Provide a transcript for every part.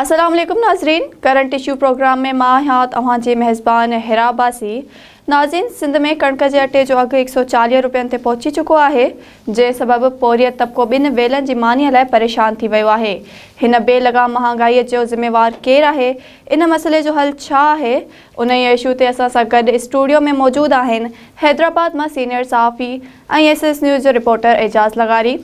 अस्सलाम वालेकुम नाज़रीन, करंट इशू प्रोग्राम में मां हाँ तव्हांजे मेज़बान हिरा अब्बासी। नाज़रीन, सिंध में कणक जे अटे जो अघु 140 रुपयनि ते पहुची चुको आहे, जे सबबि पोरियत तबिको ॿिनि बेलनि जी मानीअ लाइ परेशान थी वियो आहे। हिन बेलगाम महांगाईअ जो ज़िम्मेवार केरु आहे, इन मसइले जो हल छा आहे, उन ई इशू ते असां सां गॾु स्टूडियो में मौजूदु आहिनि हैदराबाद मां सीनियर सहाफ़ी ऐं SS न्यूज़ जो रिपोर्टर एजाज़ लगारी।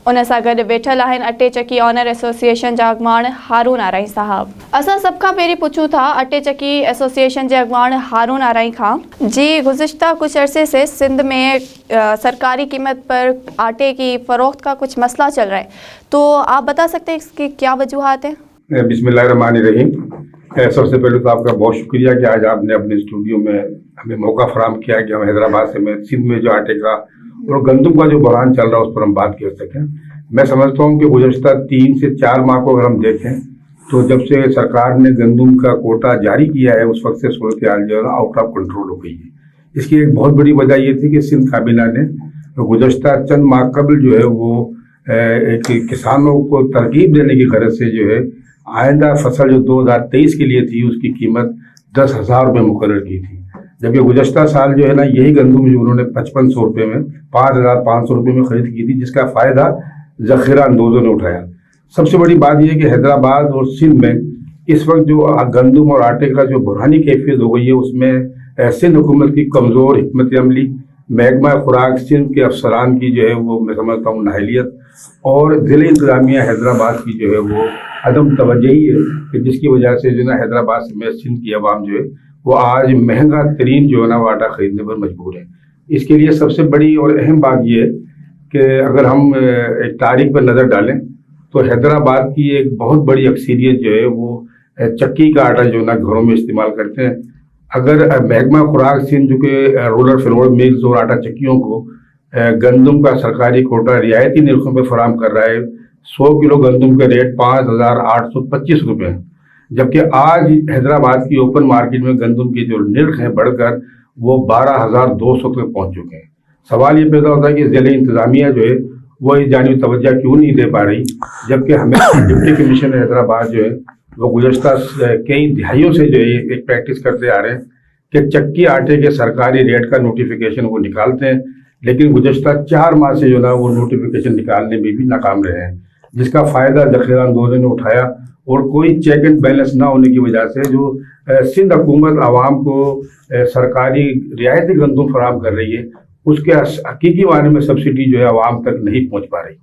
उन सां गॾु वेठल आहिनि अटे चक्की ऑनर एसोसिएशन जा अॻवान हारून आराई साहब। असां सभ खां पहिरीं पुछूं था अटे चक्की एसोसिएशन जे अॻवान हारून आराई खां, जी गुज़िश्ता कुछ अरसे से सिंध में सरकारी कीमत पर आटे की फ़रोख्त का कुछ मसला चल रहा है, तो आप बता सकते हैं इसकी क्या वजूहात हैं? बिस्मिल्लाहिर्रहमानिर्रहीम। सबसे पहले तो आपका बहुत शुक्रिया कि आज आपने अपने स्टूडियो में हमें मौका फराहम किया कि हम हैदराबाद से में सिंध में जो आटे का और गंदम का जो बहरान चल रहा है उस पर हम बात कर सकें। मैं समझता हूँ कि गुज़श्ता 3 से 4 माह को अगर हम देखें तो जब से सरकार ने गंदम का कोटा जारी किया है उस वक्त से सूरत हाल जो है ना आउट ऑफ कंट्रोल हो गई है। इसकी एक बहुत बड़ी वजह ये थी कि सिंध काबीना ने गुज़श्ता चंद माह कबल जो है वो एक किसानों को तरगीब देने की गरज से जो है आइंदा फसल जो 2023 के लिए थी उसकी कीमत 10,000 रुपये मुकर्रर की थी, जबकि गुज़श्ता साल जो है ना यही गंदम जो उन्होंने 5500 रुपये में 5,500 रुपये में खरीद की थी, जिसका फ़ायदा ज़ख़ीरा अंदोज़ों ने उठाया। सबसे बड़ी बात यह है कि हैदराबाद और सिंध में इस वक्त जो गंदम और आटे का जो बुरहानी कैफियत हो गई है उसमें सिंध हुकूमत की कमज़ोर हिकमत अमली, महकमा खुराक सिंध के अफसरान की जो है वो मैं समझता हूँ नाहलियत और ज़िले इंतज़ामिया हैदराबाद की जो है वो अदम तवज्जुही है कि जिसकी वजह से जो है हैदराबाद समेत सिंध की आवाम जो है वो आज महंगा तरीन जो है ना वो आटा ख़रीदने पर मजबूर है। इसके लिए सबसे बड़ी और अहम बात यह है कि अगर हम एक तारीख पर नज़र डालें तो हैदराबाद की एक बहुत बड़ी अक्सरियत जो है वो चक्की का आटा जो है ना घरों में इस्तेमाल करते हैं। अगर महकमा खुराक सिंध जो कि रूरल फ्लोर मिल्स और आटा चक्कियों को गंदम का सरकारी कोटा रियायती निर्खों पर फराहम कर रहा है, 100 किलो गंदम का रेट 5,825 रुपये है, जबकि आज हैदराबाद की ओपन मार्केट में गंदम के जो निर्ख हैं बढ़कर वो 12,200 तक पहुँच चुके हैं। सवाल ये पैदा होता है कि ज़िले इंतज़ामिया जो है वो इस जानिब तवज्जो क्यों नहीं दे पा रही, जबकि हमें डिप्टी कमिश्नर हैदराबाद जो है वो गुज़श्ता कई दिहाइयों से जो है एक प्रैक्टिस करते आ रहे हैं कि चक्की आटे के सरकारी रेट का नोटिफिकेशन वो निकालते हैं, लेकिन गुज़श्ता 4 माह से जो ना वो नोटिफिकेशन निकालने में भी नाकाम रहे हैं, जिसका फ़ायदा ज़ख़ीरा अंदोज़ों ने उठाया और कोई चेक एंड बैलेंस ना होने की वजह से जो सिंध हुकूमत आवाम को सरकारी रियायती गंदम फराहम कर रही है उसके हकीकी माने में सब्सिडी जो है आवाम तक नहीं पहुंच पा रही।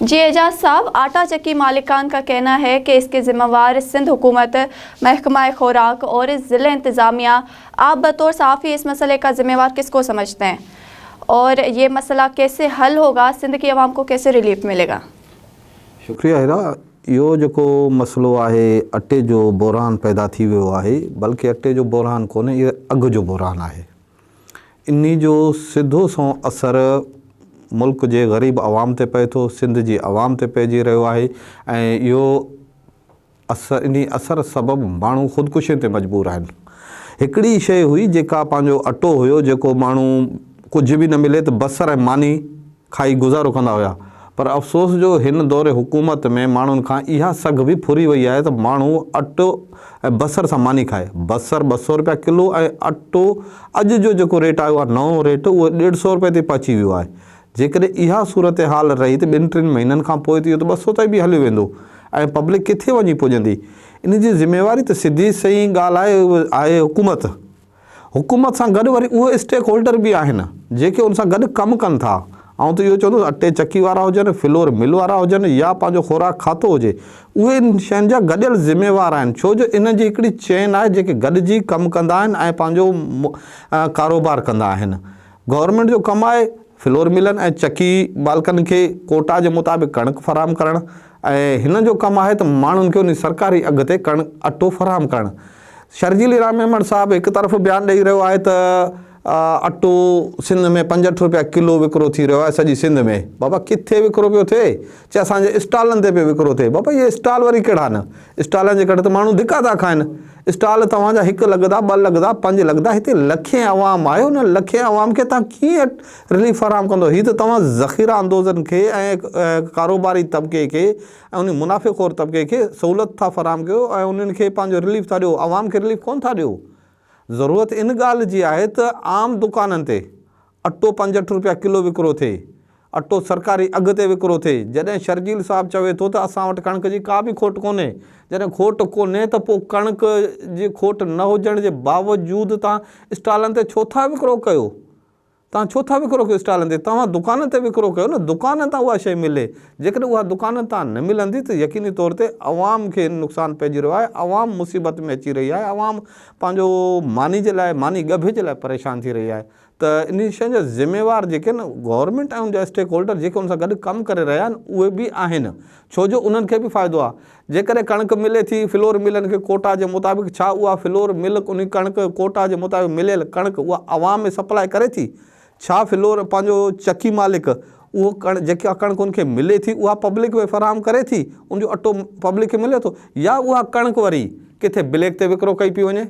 जी एजाज साहब, आटा चक्की मालिकान का कहना है कि इसके ज़िम्मेवार सिंध हुकूमत, महकमा खुराक और ज़िले इंतज़ामिया। आप बतौर सहाफ़ी इस मसले का ज़िम्मेवार किसको समझते हैं और ये मसला कैसे हल होगा, सिंध की आवाम को कैसे रिलीफ मिलेगा? शुक्रिया हिरा। यो जो मसलो आहे अटे जो बहरान पैदा थी वियो आहे, बल्कि अटे जो बहरान कोन्हे, ये अघ जो बहरान आहे। इन्ही जो सिधो सो असर मुल्क जे ग़रीब आवाम ते पए थो, सिंध जी आवाम ते पइजी रहियो आहे ऐं इहो असर इन असर सबबि माण्हू ख़ुदकुशी ते मजबूर आहिनि। हिकिड़ी शइ हुई जेका पंहिंजो अटो हुयो, जेको माण्हू कुझु बि न मिले त बसर ऐं मानी खाई गुज़ारो कंदा हुया, पर अफ़सोस जो हिन दौरे हुकूमत में माण्हुनि खां इहा सघ बि फुरी वई आहे त माण्हू अटो ऐं बसर सां मानी खाए। बसर 200 रुपया किलो ऐं अटो अॼु जो जेको रेट आयो आहे नओं रेट उहो 150 रुपये ते पहुची वियो आहे। जेकॾहिं इहा सूरत हाल रही त 2-3 महीननि खां पोइ त इहो त 200 ताईं बि हली वेंदो ऐं पब्लिक किथे वञी पुॼंदी। इन जी ज़िम्मेवारी त सिधी सही ॻाल्हि आहे हुकूमत। हुकूमत सां गॾु वरी उहे स्टेक होल्डर बि आहिनि जेके उन सां गॾु कमु कनि था। ऐं त इहो चवंदो अटे चक्की वारा हुजनि, फ्लोर मिल वारा हुजनि या पंहिंजो खुराक खातो हुजे, उहे इन शयुनि जा गॾियल ज़िम्मेवार आहिनि, छो जो इन जी हिकिड़ी चेन आहे जेके गॾिजी कमु कंदा आहिनि ऐं पंहिंजो कारोबार कंदा आहिनि। गवर्नमेंट जो कमु आहे फ्लोर मिलनि ऐं चक्की मालिकनि खे कोटा जे मुताबिक़ कणिक फराहम करणु, ऐं हिन जो कमु आहे त माण्हुनि खे उन सरकारी अघ ते अटो फराहम करणु। शर्जील इराम अहमद साहब हिकु तरफ़ बयानु ॾेई रहियो आहे त अटो सिंध में 65 रुपया किलो विकिरो थी रहियो आहे सॼी सिंध में। बाबा किथे विकिरो पियो थिए? चए असांजे स्टॉलनि ते पियो विकिरो थिए। बाबा इहे स्टॉल वरी कहिड़ा न? स्टॉलनि जे करे त माण्हू धिका था खाइनि। स्टॉल तव्हांजा 1 लॻंदा, 2 लॻंदा, 5 लॻंदा, हिते लखे आवाम आयो न, लखे आवाम खे तव्हां कीअं रिलीफ फराहम कंदो? हीअ त तव्हां ज़ख़ीरा अंदोज़नि खे ऐं कारोबारी तबिके खे ऐं उन मुनाफ़िक़ोर तबिके खे सहूलियत था फराहम कयो ऐं उन्हनि खे पंहिंजो रिलीफ था ॾियो, आवाम खे रिलीफ कोन था ॾियो। ज़रूरत इन ॻाल्हि जी आहे त आम दुकाननि ते अटो 65 रुपया किलो विकिरो थिए, अटो सरकारी अघ ते विकिरो थिए। जॾहिं शर्जील साहिबु चवे थो त असां वटि कणिक जी का बि खोट कोन्हे, जॾहिं खोट कोन्हे त पोइ कणिक जी खोट न हुजण जे बावजूदु तव्हां स्टॉलनि ते छो था विकिरो कयो? तव्हां छो था विकिरो कयो स्टॉलनि ते? तव्हां दुकाननि ते विकिरो कयो न, दुकान तां उहा शइ मिले। जेकॾहिं उहा दुकाननि तां न मिलंदी त यकीनी तौर ते अवाम खे नुक़सानु पइजी रहियो आहे, अवाम मुसीबत में अची रही आहे, अवाम पंहिंजो मानी जे लाइ, मानी ॻभे जे लाइ परेशान थी रही आहे। त इन शइ जा ज़िम्मेवार जेके न गवर्नमेंट ऐं उनजा स्टेक होल्डर जेके उन सां गॾु कमु करे रहिया आहिनि उहे बि आहिनि, छो जो उन्हनि खे बि फ़ाइदो आहे। जेकॾहिं कणिक मिले थी फ्लोर मिलनि खे कोटा जे मुताबिक़, छा उहा फ्लोर मिल उन कणिक कोटा जे मुताबिक़ मिलियल कणिक उहा अवाम में सप्लाई करे थी? छा फ्लोर पंहिंजो चकी मालिक उहो जेका कणिक उनखे मिले थी उहा पब्लिक में फराहम करे थी? उनजो अटो पब्लिक खे मिले थो? या उहा कणिक वरी किथे ब्लैक ते विकिरो कई पई वञे,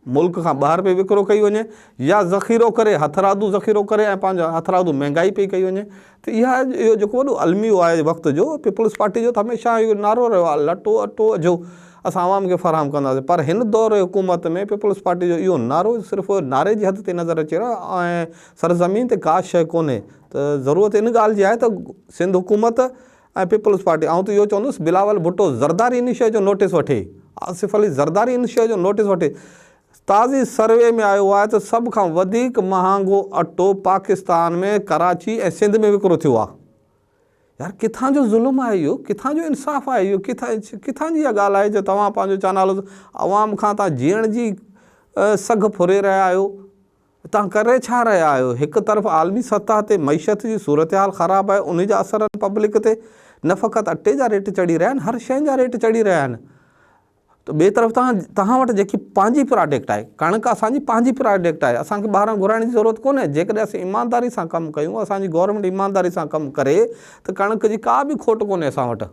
मुल्क खां ॿाहिरि पई विकिरो कई वञे, या ज़ख़ीरो करे हथरादू ज़ख़ीरो करे ऐं पंहिंजा हथरादू महांगाई पई कई वञे? त इहो जेको वॾो अलमियो आहे वक़्त जो, पीपल्स पार्टी जो त हमेशह इहो नारो रहियो आहे, लटो अटो जो असां आवाम खे फराहम कंदासीं। पर हिन दौर हुकूमत में पीपल्स पार्टी जो इहो नारो सिर्फ़ु नारे जी हद ते नज़र अचे रहियो आहे ऐं सरज़मीन ते का शइ कोन्हे। त ज़रूरत इन ॻाल्हि जी आहे त सिंध हुकूमत ऐं पीपल्स पार्टी, आउं त इहो चवंदुसि बिलावल भुट्टो ज़रदारी इन शइ जो नोटिस वठे, आसिफ़ अली ज़रदारी इन शइ जो नोटिस वठे। ताज़ी सर्वे में आयो आहे त सभ खां वधीक महांगो अटो पाकिस्तान में कराची ऐं सिंध में विकिरो थियो आहे। यार किथां जो ज़ुल्म आहे इहो? किथां जो इंसाफ़ आहे इहो? किथां जी इहा ॻाल्हि आहे जो तव्हां पंहिंजो छा नालो अवाम खां तव्हां जीअण जी सघ फुरे रहिया आहियो? तव्हां करे छा रहिया आहियो? हिकु तरफ़ आलमी सतह ते मईशत जी सूरत हाल ख़राबु आहे, उन जा असर आहिनि पब्लिक ते। न फ़क़ति अटे जा रेट चढ़ी रहिया आहिनि, हर शइ जा रेट चढ़ी रहिया आहिनि। त ॿिए तरफ़ तव्हां वटि जेकी पंहिंजी प्रोडक्ट आहे, कणिक असांजी पंहिंजी प्रोडक्ट आहे, असांखे ॿाहिरां घुराइण जी ज़रूरत कोन्हे। जेकॾहिं असीं ईमानदारी सां कमु कयूं, असांजी गवर्नमेंट ईमानदारी सां कमु करे त कणिक जी का बि खोट कोन्हे असां वटि।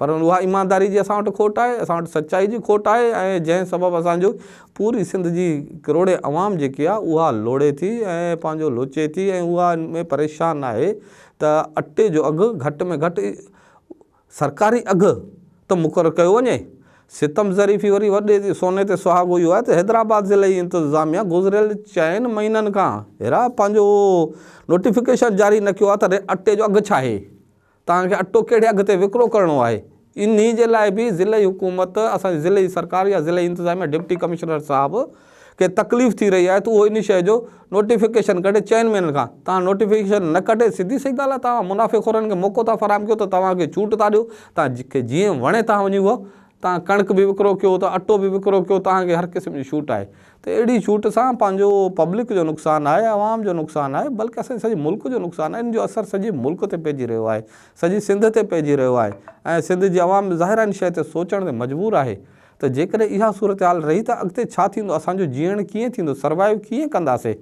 पर उहा ईमानदारी जी असां वटि खोट आहे, असां वटि सचाई जी खोट आहे ऐं जंहिं सबबु असांजो पूरी सिंध जी करोड़े अवाम जेकी आहे उहा लोड़े थी ऐं पंहिंजो लोचे थी ऐं उहा में परेशान आहे। त अटे जो अघु घटि में घटि सरकारी अघु त मुक़ररु कयो वञे। सितम ज़रीफ़ी वरी वॾे सोने ते सुहागो इहो आहे त हैदराबाद ज़िले जी इंतिज़ामिया गुज़िरियल 4 महीननि खां अहिड़ा पंहिंजो नोटिफिकेशन जारी न कयो आहे त अटे जो अघु छा आहे, तव्हांखे अटो कहिड़े अघ ते विकिरो करिणो आहे। इन जे लाइ बि ज़िले हुकूमत, असांजी ज़िले जी सरकार या ज़िले इंतिज़ामिया डिप्टी कमिश्नर साहिबु खे तकलीफ़ थी रही आहे त उहो इन शइ जो नोटिफिकेशन कढे 4 महीननि खां। तव्हां नोटिफिकेशन न कढे, सिधी सही ॻाल्हि आहे, तव्हां मुनाफ़िक़ोरनि खे मौक़ो था फराहम कयो त तव्हांखे छूट था ॾियो, तव्हांखे जीअं वणे तव्हां वञी उहो तव्हां कणिक बि विकिरो कयो, त अटो बि विकिरो कयो, तव्हांखे हर क़िस्म जी छूट आहे। त अहिड़ी छूट सां पंहिंजो पब्लिक जो नुक़सानु आहे, आवाम जो नुक़सानु आहे, बल्कि असांजे सॼे मुल्क जो नुक़सानु आहे। इन जो असरु सॼे मुल्क ते पइजी रहियो आहे, सॼी सिंध ते पइजी रहियो आहे ऐं सिंध जी आवाम ज़ाहिर इन शइ ते सोचण ते मजबूर आहे त जेकॾहिं इहा सूरत हाल रही त अॻिते छा थींदो, असांजो जीअण कीअं थींदो, सर्वाइव कीअं कंदासीं?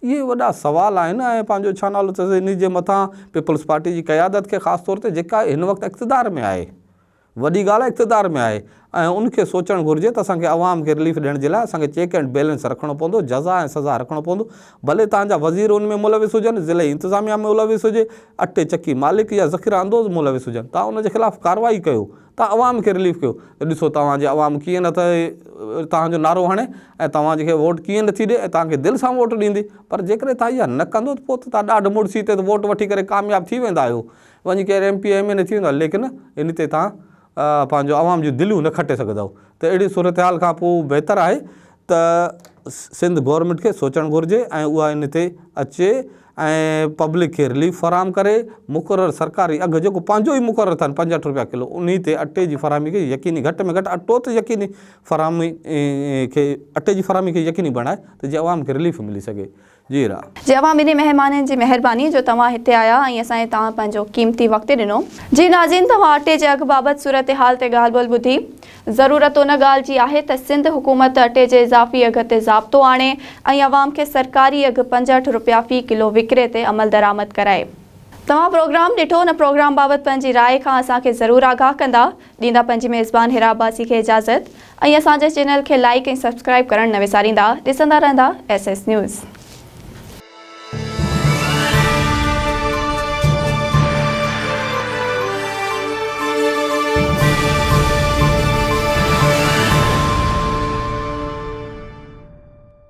इहे वॾा सुवाल आहिनि ऐं पंहिंजो छा नालो अथसि इन जे मथां पीपल्स पार्टी जी क़यादत खे ख़ासि तौर ते जेका हिन वक़्तु इक़्तिदार में आहे, वॾी ॻाल्हि आहे इक़्तिदार में आहे ऐं उनखे सोचणु घुरिजे त असांखे आवाम खे रिलीफ ॾियण जे लाइ असांखे चेक एंड बैलेंस रखिणो पवंदो, जज़ा ऐं सज़ा रखिणो पवंदो। भले तव्हांजा वज़ीर उन में मुलविस हुजनि, ज़िले इंतिज़ामिया में मुलविस हुजे, अटे चकी मालिक या ज़ख़ीरा अंदोज़ मुलविस हुजनि, तव्हां उनजे ख़िलाफ़ु कार्रवाई कयो, तव्हां आवाम खे रिलीफ कयो। त ॾिसो तव्हांजे आवाम कीअं न त तव्हांजो नारो हणे ऐं तव्हांखे वोट कीअं नथी ॾिए ऐं तव्हांखे दिलि सां वोट ॾींदी। पर जेकॾहिं तव्हां इहा न कंदो त पोइ त तव्हां ॾाढो मुड़ सीटे ते वोट वठी करे कामयाबु थी वेंदा आहियो, वञी करे MP MLA थी वेंदा, लेकिन इन ते तव्हां पंहिंजो आवाम जूं दिलियूं न खटे सघंदव। त अहिड़ी सूरत हाल खां पोइ बहितरु आहे त सिंध गवर्नमेंट खे सोचणु घुरिजे ऐं उहा इन ते अचे ऐं पब्लिक खे रिलीफ फराहम करे मुक़ररु सरकारी अघु जेको पंहिंजो ई मुक़ररु अथनि 65 रुपया किलो उन ते अटे जी फराहमी खे यकीनी घटि में घटि अटो त यकीनी फराहमी खे अटे जी फराहमी खे यकीनी बणाए त जीअं आवाम खे रिलीफ मिली सघे। जी रा जी अवां ॿिन्ही महिमाननि जी महिरबानी जो तव्हां हिते आया ऐं असांखे तव्हां पंहिंजो क़ीमती वक़्तु ॾिनो। जी नाज़रीन, तव्हां अटे जे अघु बाबति सूरत हाल ते ॻाल्हि ॿोल ॿुधी। ज़रूरत उन ॻाल्हि जी आहे त सिंध हुकूमत अटे जे इज़ाफ़ी अघ ते ज़ाब्तो आणे ऐं अवाम खे सरकारी अघु 65 रुपया फ़ी किलो विकिरे ते अमल दरामद कराए। तव्हां प्रोग्राम ॾिठो, न प्रोग्राम बाबति पंहिंजी राय खां असांखे ज़रूरु आगाह कंदा। ॾींदा पंहिंजी मेज़बान हिरा अब्बासी खे इजाज़त ऐं असांजे चैनल खे लाइक ऐं सब्सक्राइब करणु न विसारींदा। ॾिसंदा रहंदा SS न्यूज़।